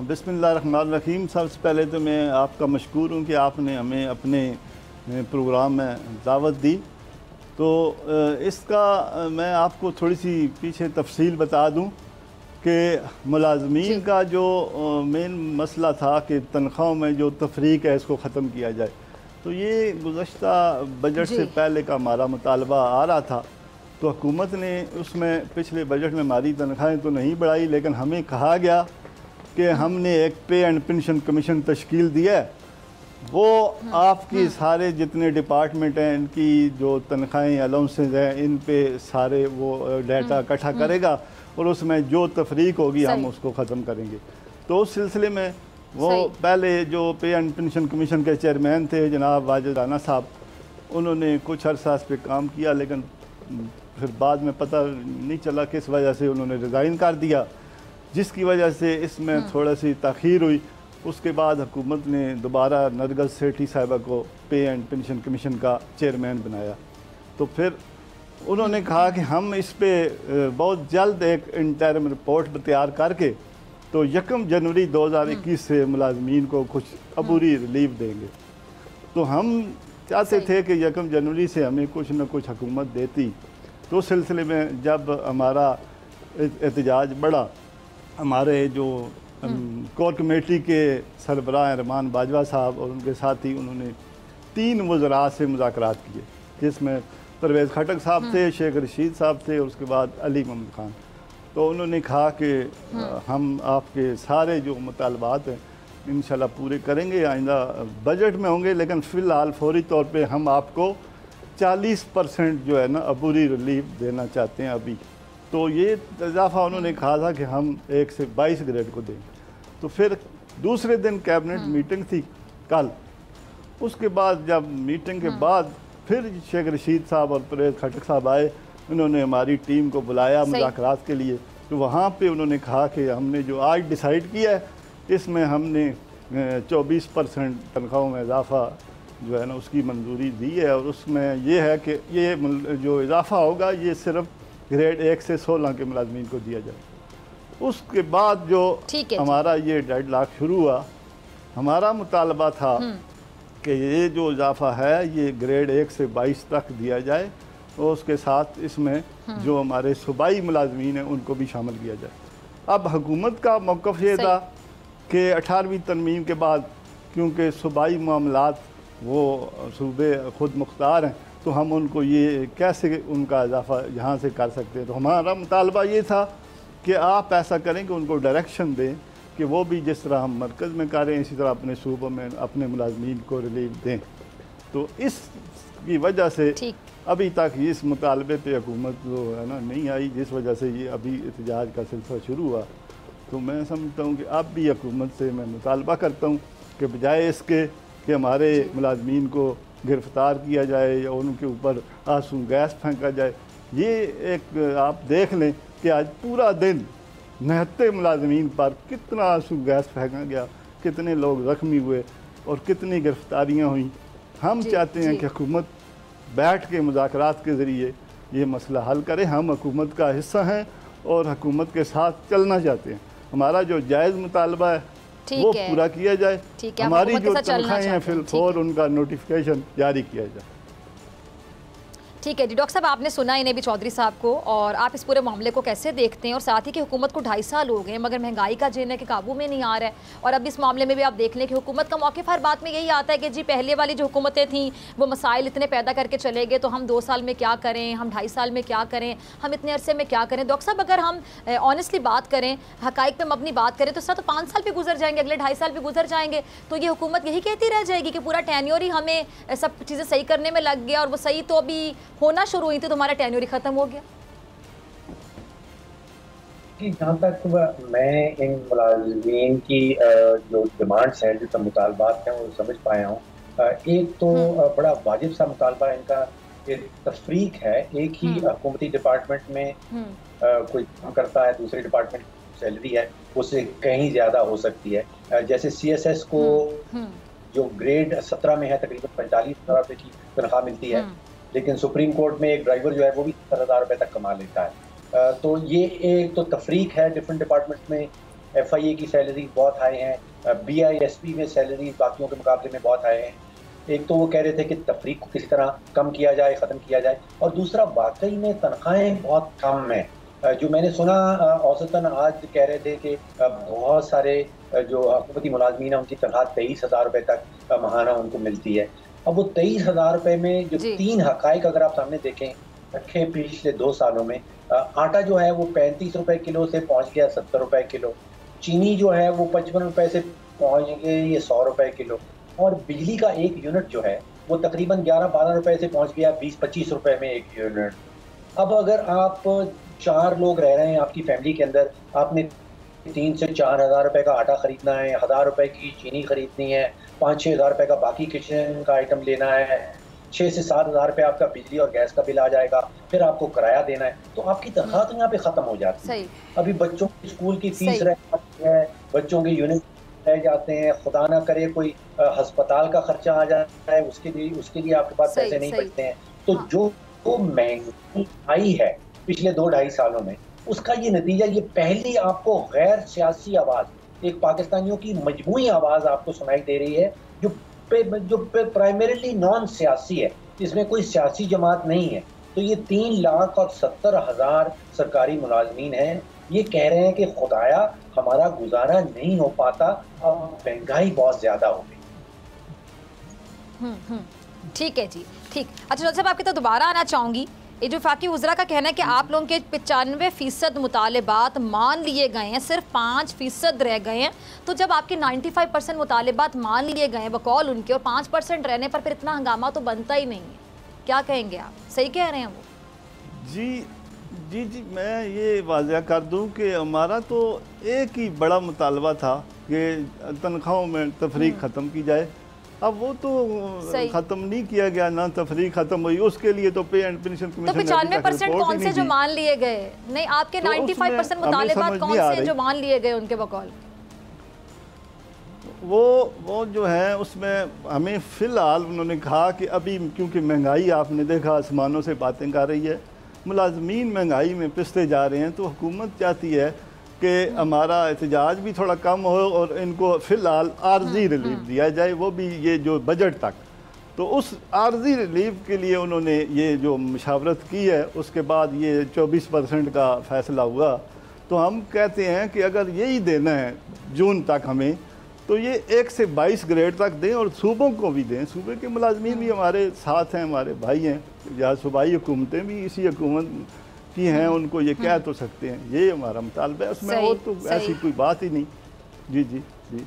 बिस्मिल्लाहिर्रहमानिर्रहीम। सबसे पहले तो मैं आपका मशकूर हूँ कि आपने हमें अपने प्रोग्राम में दावत दी। तो इसका मैं आपको थोड़ी सी पीछे तफसील बता दूँ कि मुलाजमीन का जो मेन मसला था कि तनख्वाहों में जो तफरीक है इसको ख़त्म किया जाए। तो ये गुज़श्ता बजट से पहले का हमारा मुतालबा आ रहा था। तो हुकूमत ने उसमें पिछले बजट में हमारी तनख्वाहें तो नहीं बढ़ाई, लेकिन हमें कहा गया कि हमने एक पे एंड पेंशन कमीशन तश्कील दिया है, वो आपकी सारे जितने डिपार्टमेंट हैं इनकी जो तनख्वाहें अलाउंसेज हैं इन पे सारे वो डाटा इकट्ठा करेगा और उसमें जो तफरीक होगी हम उसको ख़त्म करेंगे। तो उस सिलसिले में वो पहले जो पे एंड पेंशन कमीशन के चेयरमैन थे जनाब वाजिद राना साहब, उन्होंने कुछ अरसा इस पर काम किया, लेकिन फिर बाद में पता नहीं चला किस वजह से उन्होंने रिज़ाइन कर दिया, जिसकी वजह से इसमें थोड़ा सी तख़ीर हुई। उसके बाद हुकूमत ने दोबारा नरगस सेठी साहिबा को पे एंड पेंशन कमीशन का चेयरमैन बनाया। तो फिर उन्होंने कहा कि हम इस पे बहुत जल्द एक इंटरिम रिपोर्ट तैयार करके तो 1 जनवरी 2021 से मुलाजमीन को कुछ अबूरी रिलीफ देंगे। तो हम चाहते थे कि 1 जनवरी से हमें कुछ न कुछ हुकूमत देती। तो उस सिलसिले में जब हमारा एहतजाज बढ़ा, हमारे जो कोर कमेटी के सरबराह रहमान बाजवा साहब और उनके साथी, उन्होंने 3 वज़रा से मुज़ाकरात किए, जिसमें परवेज़ खटक साहब थे, शेख रशीद साहब थे और उसके बाद अली मोहम्मद खान। तो उन्होंने कहा कि हम आपके सारे जो मुतालबात हैं इंशाल्लाह पूरे करेंगे, आइंदा बजट में होंगे, लेकिन फ़िलहाल फौरी तौर पे हम आपको 40% जो है ना अबूरी रिलीफ देना चाहते हैं अभी। तो ये इजाफ़ा उन्होंने कहा था कि हम 1 से 22 ग्रेड को देंगे। तो फिर दूसरे दिन कैबिनेट मीटिंग थी कल। उसके बाद जब मीटिंग के बाद फिर शेख रशीद साहब और परवेज़ खटक साहब आए, उन्होंने हमारी टीम को बुलाया मुज़ाकरात के लिए। तो वहाँ पे उन्होंने कहा कि हमने जो आज डिसाइड किया है इसमें हमने 24% तनख्वाहों में इजाफ़ा जो है ना उसकी मंजूरी दी है, और उसमें ये है कि ये जो इजाफ़ा होगा ये सिर्फ ग्रेड 1 से 16 के मुलाजमीन को दिया जाए। उसके बाद जो हमारा ये डेडलॉक शुरू हुआ, हमारा मुतालबा था कि ये जो इजाफ़ा है ये ग्रेड 1 से 22 तक दिया जाए और उसके साथ इसमें जो हमारे सूबाई मुलाजमीन हैं उनको भी शामिल किया जाए। अब हुकूमत का मौक़िफ़ ये था कि 18वीं तरमीम के बाद क्योंकि सूबाई मामलात वो सूबे ख़ुद मुख्तार हैं, तो हम उनको ये कैसे उनका इजाफ़ा यहाँ से कर सकते हैं। तो हमारा मुतालबा ये था कि आप ऐसा करें कि उनको डायरेक्शन दें कि वो भी जिस तरह हम मरकज़ में कर रहे हैं इसी तरह अपने सूबों में अपने मुलाजमीन को रिलीफ दें। तो इसकी वजह से अभी तक इस मुतालबे पे हुकूमत जो है ना नहीं आई, जिस वजह से ये अभी एहतजाज का सिलसिला शुरू हुआ। तो मैं समझता हूँ कि अब भी हुकूमत से मैं मुतालबा करता हूँ कि बजाय इसके कि हमारे मुलाजमीन को गिरफ़्तार किया जाए या उनके ऊपर आंसू गैस फेंका जाए, ये एक आप देख लें कि आज पूरा दिन 69 मुलाजमीन पर कितना आंसू गैस फेंका गया, कितने लोग ज़ख्मी हुए और कितनी गिरफ़्तारियाँ हुई। हम चाहते हैं कि हुकूमत बैठ के मुज़ाकरात के ज़रिए ये मसला हल करे। हम हुकूमत का हिस्सा हैं और हुकूमत के साथ चलना चाहते हैं। हमारा जो जायज़ मुतालबा है वो पूरा किया जाए, हमारी जो तनख्वाहें हैं फिर उनका नोटिफिकेशन जारी किया जाए। ठीक है जी। डॉक्टर साहब, आपने सुना इन्हें भी चौधरी साहब को, और आप इस पूरे मामले को कैसे देखते हैं? और साथ ही कि हुकूमत को 2.5 साल हो गए मगर महंगाई का जेन है कि काबू में नहीं आ रहा है, और अब इस मामले में भी आप देख लें कि हुकूमत का मौक़िफ़ हर बात में यही आता है कि जी पहले वाली जो हुकूमतें थीं वो मसाइल इतने पैदा करके चले गए, तो हम 2 साल में क्या करें, हम 2.5 साल में क्या करें, हम इतने अरसे में क्या करें। डॉक्टर साहब, अगर हम ऑनेस्टली बात करें, हक़ाइक़ पे मबनी बात करें, तो 5 साल भी गुजर जाएंगे, अगले 2.5 साल भी गुजर जाएंगे, तो ये हुकूमत यही कहती रह जाएगी कि पूरा टेन्योर ही हमें सब चीज़ें सही करने में लग गया, और वो सही तो अभी होना शुरू हुई थी तो हमारा टेन्योर खत्म हो गया। जहाँ तक मैं इन मुलाजिमीन की जो डिमांड्स हैं, जो मुतालबात हैं, वो समझ पाया हूँ। एक तो बड़ा वाजिब सा मुतालबा इनका एक तफरीक है। एक ही हुकूमती डिपार्टमेंट में कोई काम करता है, दूसरे डिपार्टमेंट की सैलरी है उससे कहीं ज़्यादा हो सकती है। जैसे CSS को जो ग्रेड 17 में है तकरीबन 45,000 रुपये की तनख्वाह मिलती है, लेकिन सुप्रीम कोर्ट में एक ड्राइवर जो है वो भी 70,000 रुपये तक कमा लेता है। तो ये एक तो तफरीक है। डिफरेंट डिपार्टमेंट में FIA की सैलरी बहुत हाई हैं, BISP में सैलरी बाकियों के मुकाबले में बहुत हाई हैं। एक तो वो कह रहे थे कि तफरीक को किस तरह कम किया जाए, ख़त्म किया जाए, और दूसरा वाकई में तनख्वाहें बहुत कम हैं। जो मैंने सुना औसतन आज कह रहे थे कि बहुत सारे जो हुकूमती मुलाजमीन हैं उनकी तनख्वाह 23,000 रुपये तक माहाना उनको मिलती है। अब वो 23,000 रुपये में जो 3 हक़ाइक़ अगर आप सामने देखें रखे पिछले 2 सालों में, आटा जो है वो 35 रुपये किलो से पहुंच गया 70 रुपये किलो, चीनी जो है वो 55 रुपये से पहुंच गई ये 100 रुपये किलो, और बिजली का एक यूनिट जो है वो तकरीबन 11-12 रुपये से पहुंच गया 20-25 रुपये में एक यूनिट। अब अगर आप 4 लोग रह रहे हैं आपकी फैमिली के अंदर, आपने 3 से 4 हज़ार रुपये का आटा ख़रीदना है, 1,000 रुपये की चीनी ख़रीदनी है, 5-6 हज़ार रुपये का बाकी किचन का आइटम लेना है, 6 से 7 हज़ार रुपये आपका बिजली और गैस का बिल आ जाएगा, फिर आपको किराया देना है, तो आपकी तनख्वाह तो यहाँ पे ख़त्म हो जाती है। अभी बच्चों की स्कूल की फीस रह जाती है, बच्चों के यूनिट रह जाते हैं, खुदा ना करे कोई अस्पताल का खर्चा आ जाता है, उसके लिए आपके पास पैसे नहीं बचते हैं। तो जो महंगाई आई है पिछले 2-2.5 सालों में, उसका ये नतीजा, ये पहली आपको गैर सियासी आवाज़, एक पाकिस्तानियों की मजमूई आवाज़ आपको सुनाई दे रही है जो प्राइमरीली नॉन सियासी है, इसमें कोई सियासी जमात नहीं है। तो ये 3,70,000 सरकारी मुलाजमीन हैं, ये कह रहे हैं कि खुदाया हमारा गुजारा नहीं हो पाता, अब महंगाई बहुत ज़्यादा हो गई। ठीक है जी, ठीक। अच्छा साहब, आपकी तो दोबारा आना चाहूँगी। ये जो वफाकी वज़रा का कहना है कि आप लोगों के 95% मुतालबात मान लिए गए हैं, सिर्फ 5% रह गए हैं, तो जब आपके 95% मुतालबात मान लिए गए हैं बकौल उनके, और 5% रहने पर फिर इतना हंगामा तो बनता ही नहीं है, क्या कहेंगे आप? सही कह रहे हैं वो? जी, मैं ये वाज़ह कर दूं कि हमारा तो एक ही बड़ा मुतालबा था कि तनख्वाहों में तफरीक ख़त्म की जाए। अब वो तो ख़त्म नहीं किया गया, ना तफरीक ख़त्म हुई, उसके लिए तो पे एंड पेंशन कमीशन, तो 95% कौन से जो मान लिए गए? नहीं, आपके 95% मुतालबात कौन से जो मान लिए गए उनके बकौल? वो जो है उसमें हमें फ़िलहाल उन्होंने कहा कि अभी क्योंकि महंगाई आपने देखा आसमानों से बातें कर रही है, मुलाजमीन महंगाई में पिसते जा रहे हैं, तो हुकूमत चाहती है कि हमारा एहतजाज भी थोड़ा कम हो और इनको फ़िलहाल आर्जी रिलीफ दिया जाए, वो भी ये जो बजट तक। तो उस आर्जी रिलीफ के लिए उन्होंने ये जो मुशावरत की है, उसके बाद ये 24% का फ़ैसला हुआ। तो हम कहते हैं कि अगर यही देना है जून तक हमें, तो ये 1 से 22 ग्रेड तक दें और सूबों को भी दें। सूबे के मुलाजमीन भी हमारे साथ हैं, हमारे भाई हैं, या सूबाई हुकूमतें भी इसी हुकूमत की हैं, उनको ये कह तो सकते हैं। ये हमारा मुतालबा है, उसमें और तो ऐसी कोई बात ही नहीं। जी जी जी,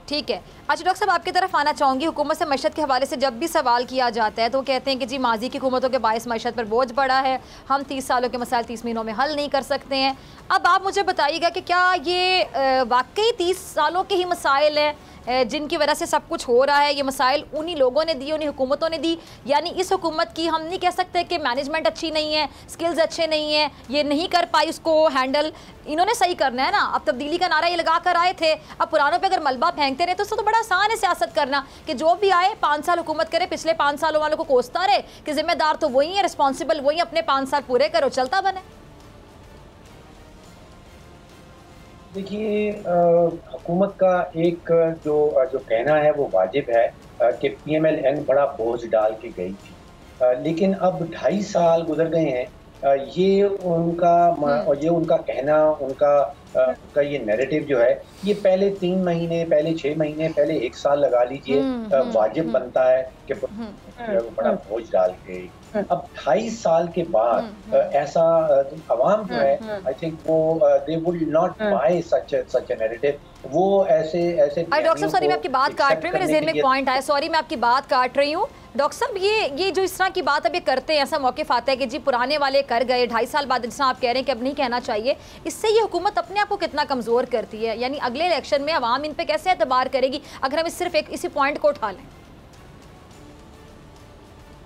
ठीक है। अच्छा डॉक्टर साहब, आपकी तरफ आना चाहूँगी। हुकूमत से मईशत के हवाले से जब भी सवाल किया जाता है तो कहते हैं कि जी माजी की हुकूमतों के बायस मईशत पर बोझ पड़ा है, हम 30 सालों के मसाइल 30 महीनों में हल नहीं कर सकते हैं। अब आप मुझे बताइएगा कि क्या ये वाकई 30 सालों के ही मसाइल हैं जिनकी वजह से सब कुछ हो रहा है? ये मसाइल उन्हीं लोगों ने दी, उन्हीं हुकूमतों ने दी, यानी इस हुकूमत की हम नहीं कह सकते कि मैनेजमेंट अच्छी नहीं है, स्किल्स अच्छे नहीं हैं, ये नहीं कर पाई उसको हैंडल, इन्होंने सही करना है ना। अब तब्दीली का नारा ये लगा कर आए थे, अब पुरानों पे अगर मलबा फेंकते रहे तो उससे तो बड़ा आसान है सियासत करना कि जो भी आए 5 साल हुकूमत करे, पिछले 5 सालों वालों को कोसता रहे कि जिम्मेदार तो वही है, रिस्पॉन्सिबल वही, अपने 5 साल पूरे करो, चलता बने। देखिए, हुकूमत का एक जो कहना है वो वाजिब है कि PMLN बड़ा बोझ डाल के गई थी, लेकिन अब 2.5 साल गुजर गए हैं। ये उनका कहना, उनका ये नैरेटिव जो है, ये पहले 3 महीने, पहले 6 महीने, पहले 1 साल लगा लीजिए, वाजिब बनता है कि बड़ा बोझ डाल के। अब 2.5 साल के बाद ऐसा अवाम जो है, आई थिंक वो they would not bye such a narrative. वो ऐसे डॉक्टर साहब, सॉरी मैं आपकी बात काट रही हूँ, मेरे ज़हन में एक पॉइंट आया, सॉरी मैं आपकी बात काट रही हूँ। डॉक्टर साहब, ये जो इस तरह की बात अब ये करते हैं, ऐसा मौक़िफ़ आता है कि जी पुराने वाले कर गए, 2.5 साल बाद जिस आप कह रहे हैं कि अब नहीं कहना चाहिए, इससे ये हुकूमत अपने आप को कितना कमज़ोर करती है? यानी अगले इलेक्शन में अवाम इन पे कैसे एतबार करेगी अगर हम सिर्फ इसी पॉइंट को उठा लें?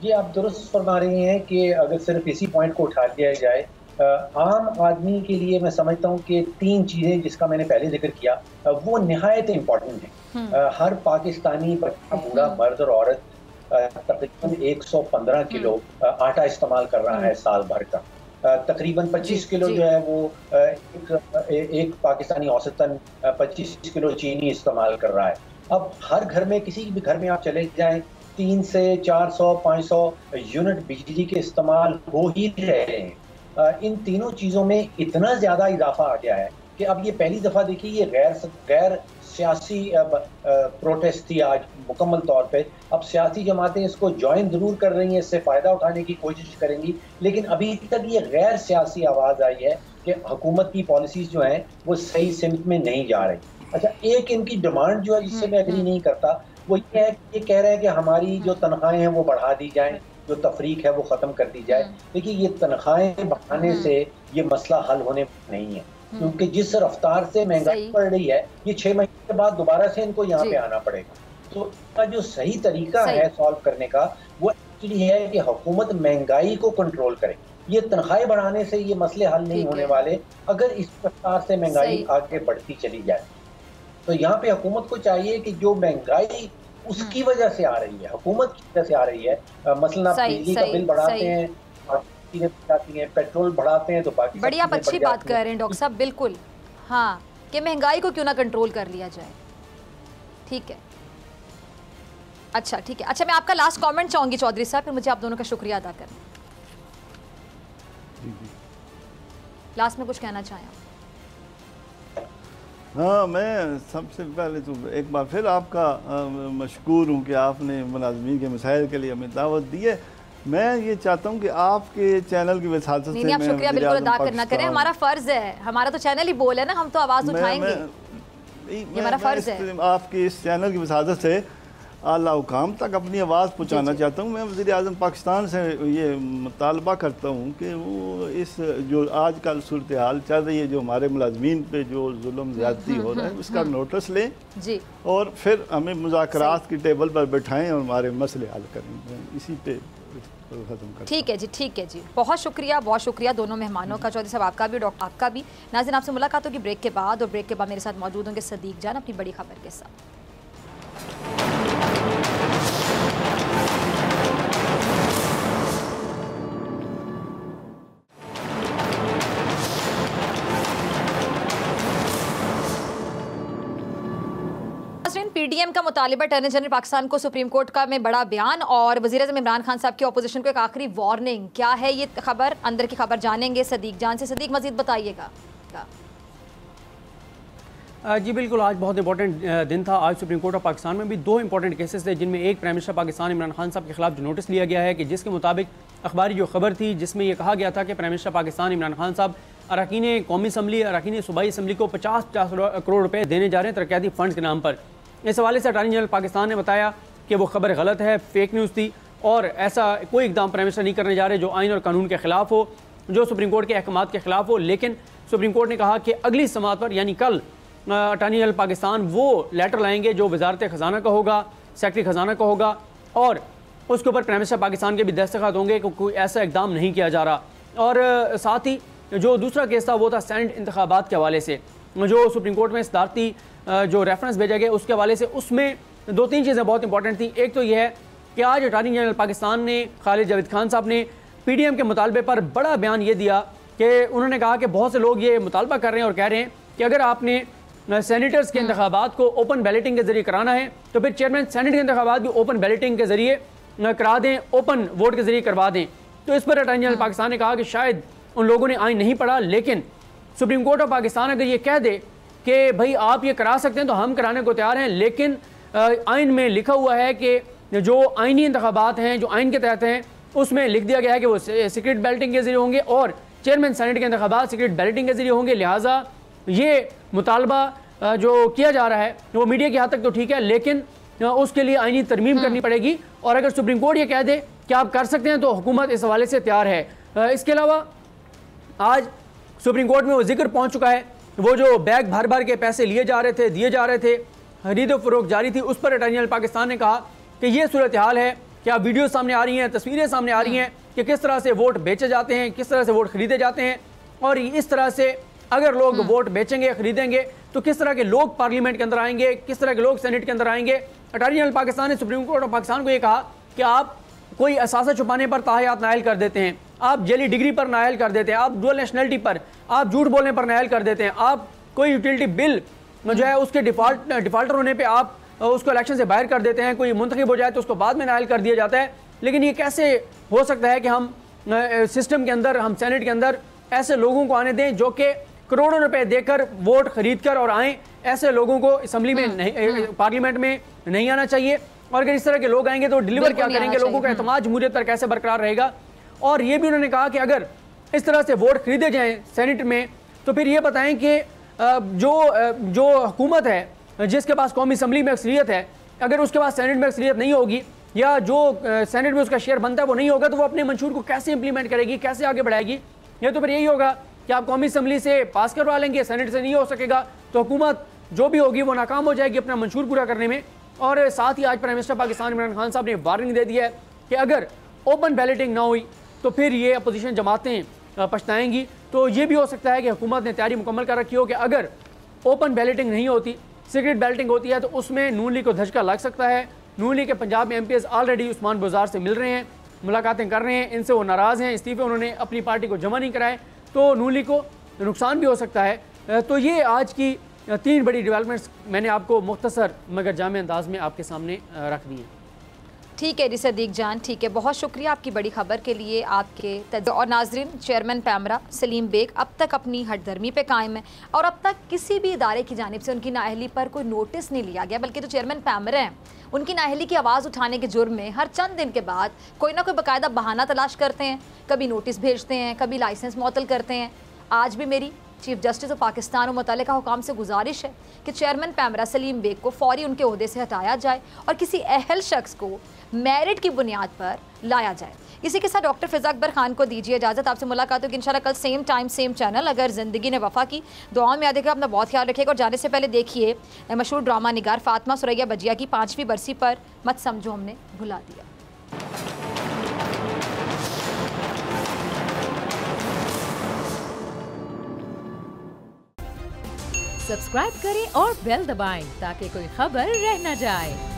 ये आप दुरुस्त फरमा रही हैं कि अगर सिर्फ इसी पॉइंट को उठा लिया जाए, आम आदमी के लिए मैं समझता हूँ कि 3 चीज़ें जिसका मैंने पहले जिक्र किया वो निहायत इम्पॉर्टेंट हैं। हर पाकिस्तानी बच्चा, बूढ़ा, मर्द और औरत तकरीबन 115 किलो आटा इस्तेमाल कर रहा है साल भर का। तकरीबन 25 किलो जो है वो एक पाकिस्तानी औसतन 25 किलो चीनी इस्तेमाल कर रहा है। अब हर घर में, किसी भी घर में आप चले जाएं, 300 से 400-500 यूनिट बिजली के इस्तेमाल हो ही रहे हैं। इन तीनों चीज़ों में इतना ज़्यादा इजाफा आ गया है कि अब ये पहली दफ़ा देखिए, ये गैर सियासी प्रोटेस्ट थी आज मुकम्मल तौर पे। अब सियासी जमातें इसको ज्वाइन ज़रूर कर रही हैं, इससे फ़ायदा उठाने की कोशिश करेंगी, लेकिन अभी तक ये गैर सियासी आवाज़ आई है कि हुकूमत की पॉलिसीज़ जो हैं वो सही सिमत में नहीं जा रही। अच्छा, एक इनकी डिमांड जो है जिससे मैं एग्री नहीं करता, वो ये कह रहे हैं कि हमारी जो तनख्वाहें हैं वो बढ़ा दी जाएं, जो तफरीक है वो ख़त्म कर दी जाए। देखिए, ये तनख्वाहें बढ़ाने से ये मसला हल होने नहीं है, क्योंकि जिस रफ्तार से महंगाई बढ़ रही है, ये 6 महीने के बाद दोबारा से इनको यहाँ पे आना पड़ेगा। तो इसका जो सही तरीका है सॉल्व करने का, वो एक्चुअली है कि हुकूमत महंगाई को कंट्रोल करे। ये तनख्वाहें बढ़ाने से ये मसले हल नहीं होने वाले, अगर इस रफ्तार से महंगाई आगे बढ़ती चली जाए। तो यहाँ पे हुकूमत को चाहिए कि जो महंगाई उसकी वजह से आ रही है, हुकूमत की वजह से आ रही है, मसलन आप बिजली का बिल बढ़ाते हैं, बढ़ाती हैं, पेट्रोल बढ़ाते हैं, तो बाकी बड़ी आप अच्छी बात कर रहे हैं डॉक्टर साहब, बिल्कुल। हाँ, कि महंगाई को क्यों ना कंट्रोल कर लिया जाए। ठीक है, अच्छा ठीक है। अच्छा, मैं आपका लास्ट कमेंट चाहूंगी चौधरी साहब, फिर मुझे आप दोनों का शुक्रिया अदा करना। लास्ट में कुछ कहना चाहें? हाँ, मैं सबसे पहले तो एक बार फिर आपका मशकूर हूँ कि आपने मुलाज़मीन के मसाइल के लिए हमें दावत दी है। मैं ये चाहता हूँ कि आपके चैनल की वसाहत से आप शुक्रिया बिल्कुल अदा करना करें, हमारा फ़र्ज़ है, हमारा तो चैनल ही बोल है ना, हम तो आवाज़ उठाएंगे, ये हमारा फ़र्ज़ है। आपके इस चैनल की वसाहत से आला हुकाम तक अपनी आवाज़ पहुँचाना चाहता हूँ। मैं वज़ीर-ए-आज़म पाकिस्तान से ये मुतालबा करता हूँ कि वो इस जो आजकल सूरत हाल चल रही है, जो हमारे मुलाज़मीन पे जो जुल्म ज़्यादती हो रहा है, उसका नोटिस लें जी, और फिर हमें मुज़ाकरात की टेबल पर बैठाएं और हमारे मसले हल करें। इसी पे ठीक है जी, ठीक है जी, बहुत शुक्रिया दोनों मेहमानों का, चौधरी साहब आपका भी, डॉक्टर आपका भी। नाज़रीन, आपसे मुलाकात होगी ब्रेक के बाद, और ब्रेक के बाद मेरे साथ मौजूद होंगे सदीक जान अपनी बड़ी खबर के साथ। पीडीएम का मुतालिबा, अटॉर्नी जनरल पाकिस्तान को सुप्रीम कोर्ट का में बड़ा बयान, और वज़ीर-ए-आज़म इमरान खान साहब की अपोजिशन को एक आखिरी वार्निंग। क्या है ये खबर, अंदर की खबर जानेंगे सदीक जान से। सदीक, मजीद बताइएगा। जी बिल्कुल, आज बहुत इंपॉर्टेंट दिन था। आज सुप्रीम कोर्ट ऑफ पाकिस्तान में भी 2 इंपॉर्टेंट केसेस थे, जिनमें एक प्राइम मिनिस्टर पाकिस्तान इमरान खान साहब के खिलाफ जो नोटिस लिया गया है कि जिसके मुताबिक अखबारी जो खबर थी जिसमें यह कहा गया था कि प्राइम मिनिस्टर पाकिस्तान इमरान खान साहब अरकान कौमी असम्बली, अरकान सूबाई असम्बली को 50 करोड़ रुपये देने जा रहे हैं तरक्याती फंड्स के नाम पर। इस हवाले से अटॉर्नी जनरल पाकिस्तान ने बताया कि वो खबर गलत है, फेक न्यूज़ थी और ऐसा कोई इकदाम प्राइम मिनिस्टर नहीं करने जा रहे जो आइन और कानून के खिलाफ हो, जो सुप्रीम कोर्ट के अहकामात के खिलाफ हो। लेकिन सुप्रीम कोर्ट ने कहा कि अगली समात पर यानी कल अटॉर्नी जनरल पाकिस्तान वो लेटर लाएंगे जो वजारत ख़जाना का होगा, सेक्रेटरी ख़जाना का होगा और उसके ऊपर प्राइम मिनिस्टर पाकिस्तान के भी दस्तखत होंगे कि कोई ऐसा इकदाम नहीं किया जा रहा। और साथ ही जो दूसरा केस था वो था सेनेट इंतखाबात के हवाले से, जो सुप्रीम कोर्ट में सदारती जो रेफरेंस भेजा गया उसके हवाले से। उसमें 2-3 चीज़ें बहुत इंपॉर्टेंट थी। एक तो यह है कि आज अटॉर्नी जनरल पाकिस्तान ने खालिद जावेद खान साहब ने PDM के मुतालबे पर बड़ा बयान ये दिया कि उन्होंने कहा कि बहुत से लोग ये मुतालबा कर रहे हैं और कह रहे हैं कि अगर आपने सेनेटर्स के इंतखाबात को ओपन बैलेटिंग के जरिए कराना है तो फिर चेयरमैन सेनेट के इंतखाबात भी ओपन बैलेटिंग के जरिए करा दें, ओपन वोट के जरिए करवा दें। तो इस पर अटॉर्नी जनरल पाकिस्तान ने कहा कि शायद उन लोगों ने आइन नहीं पढ़ा, लेकिन सुप्रीम कोर्ट ऑफ पाकिस्तान अगर ये कह दे कि भाई आप ये करा सकते हैं तो हम कराने को तैयार हैं, लेकिन आइन में लिखा हुआ है कि जो आइनी इंतखाबात हैं जो आइन के तहत हैं उसमें लिख दिया गया है कि वो सीक्रेट बैलेटिंग के जरिए होंगे और चेयरमैन सेनेट के इंतखाबात सीक्रेट बैलेटिंग के जरिए होंगे। लिहाजा ये मुतालबा जो किया जा रहा है वो मीडिया की हद तक तो ठीक है, लेकिन उसके लिए आइनी तरमीम करनी पड़ेगी। और अगर सुप्रीम कोर्ट ये कह दे कि आप कर सकते हैं तो हुकूमत इस हवाले से तैयार है। इसके अलावा आज सुप्रीम कोर्ट में वो जिक्र पहुंच चुका है, वो जो बैग भर भर के पैसे लिए जा रहे थे, दिए जा रहे थे, खरीद फरोख्त जारी थी, उस पर अटॉर्नी जनरल पाकिस्तान ने कहा कि ये सूरत हाल है कि आप वीडियो सामने आ रही हैं, तस्वीरें सामने आ रही हैं कि किस तरह से वोट बेचे जाते हैं, किस तरह से वोट खरीदे जाते हैं। और इस तरह से अगर लोग वोट बेचेंगे, खरीदेंगे तो किस तरह के लोग पार्लियामेंट के अंदर आएंगे, किस तरह के लोग सेनेट के अंदर आएंगे। अटॉर्नी जनरल पाकिस्तान ने सुप्रीम कोर्ट ऑफ पाकिस्तान को ये कहा कि आप कोई असासा छुपाने पर ताहयात नायल कर देते हैं, आप जेली डिग्री पर नायल कर देते हैं, आप डुअल नेशनलिटी पर, आप झूठ बोलने पर नायल कर देते हैं, आप कोई यूटिलिटी बिल जो है उसके डिफाल्टर होने पर आप उसको इलेक्शन से बाहर कर देते हैं, कोई मुंतखब हो जाए तो उसको बाद में नायल कर दिया जाता है। लेकिन ये कैसे हो सकता है कि हम सिस्टम के अंदर, हम सेनेट के अंदर ऐसे लोगों को आने दें जो कि करोड़ों रुपए देकर वोट खरीद कर और आएँ। ऐसे लोगों को असम्बली में नहीं, पार्लियामेंट में नहीं आना चाहिए। और अगर इस तरह के लोग आएंगे तो डिलीवर क्या करेंगे, लोगों का एतमाद जमहूरियत पर कैसे बरकरार रहेगा। और ये भी उन्होंने कहा कि अगर इस तरह से वोट खरीदे जाएँ सेनेट में तो फिर ये बताएं कि जो हुकूमत है जिसके पास कौमी असम्बली में अक्सरियत है, अगर उसके पास सेनेट में अक्सरियत नहीं होगी या जो सेनेट में उसका शेयर बनता है वो नहीं होगा तो वो अपने मंशूर को कैसे इंप्लीमेंट करेगी, कैसे आगे बढ़ाएगी। ये तो फिर यही होगा कि आप कौमी असम्बली से पास करवा लेंगे, सेनेट से नहीं हो सकेगा, तो हुकूमत जो भी होगी वो नाकाम हो जाएगी अपना मंशूर पूरा करने में। और साथ ही आज प्राइम मिनिस्टर पाकिस्तान इमरान खान साहब ने वार्निंग दे दिया है कि अगर ओपन बैलेटिंग ना हुई तो फिर ये अपोजिशन जमातें पछताएंगी। तो ये भी हो सकता है कि हुकूमत ने तैयारी मुकम्मल कर रखी हो कि अगर ओपन बैलेटिंग नहीं होती, सीक्रेट बैलेटिंग होती है तो उसमें नून लीग को धचका लग सकता है। नून लीग के पंजाब में MPs ऑलरेडी उस्मान बुज़ार से मिल रहे हैं, मुलाकातें कर रहे हैं, इनसे वो नाराज़ हैं, इस्तीफ़े उन्होंने अपनी पार्टी को जमा नहीं कराए, तो नून लीग को नुकसान भी हो सकता है। तो ये आज की 3 बड़ी डेवलपमेंट्स मैंने आपको मुख्तसर मगर जामे अंदाज में आपके सामने रख दी हैं। ठीक है जी सदीक जान, ठीक है, बहुत शुक्रिया आपकी बड़ी खबर के लिए, आपके और नाजरीन। चेयरमैन पैमरा सलीम बेग अब तक अपनी हटधर्मी पे कायम है और अब तक किसी भी इदारे की जानिब से उनकी नाअहली पर कोई नोटिस नहीं लिया गया, बल्कि जो चेयरमैन पैमरा हैं उनकी नाअहली की आवाज़ उठाने के जुर्म में हर चंद दिन के बाद कोई ना कोई बाकायदा बहाना तलाश करते हैं, कभी नोटिस भेजते हैं, कभी लाइसेंस मुअत्तल करते हैं। आज भी मेरी चीफ जस्टिस ऑफ पाकिस्तान और मुतल्लिका हुकाम से गुजारिश है कि चेयरमैन पैमरा सलीम बेग को फौरी उनके ओहदे से हटाया जाए और किसी अहल शख्स को मेरिट की बुनियाद पर लाया जाए। इसी के साथ डॉक्टर फ़िज़ा अकबर खान को दीजिए इजाज़त। आपसे मुलाकात होगी इंशाल्लाह कल सेम टाइम सेम चैनल। अगर ज़िंदगी ने वफ़ा की दुआ में याद रखिएगा, अपना बहुत ख्याल रखिएगा। और जाने से पहले देखिए मशहूर ड्रामा निगार फ़ातिमा सुरैया बजिया की 5वीं बरसी पर मत समझो हमने भुला दिया। सब्सक्राइब करें और बेल दबाएं ताकि कोई खबर रह न जाए।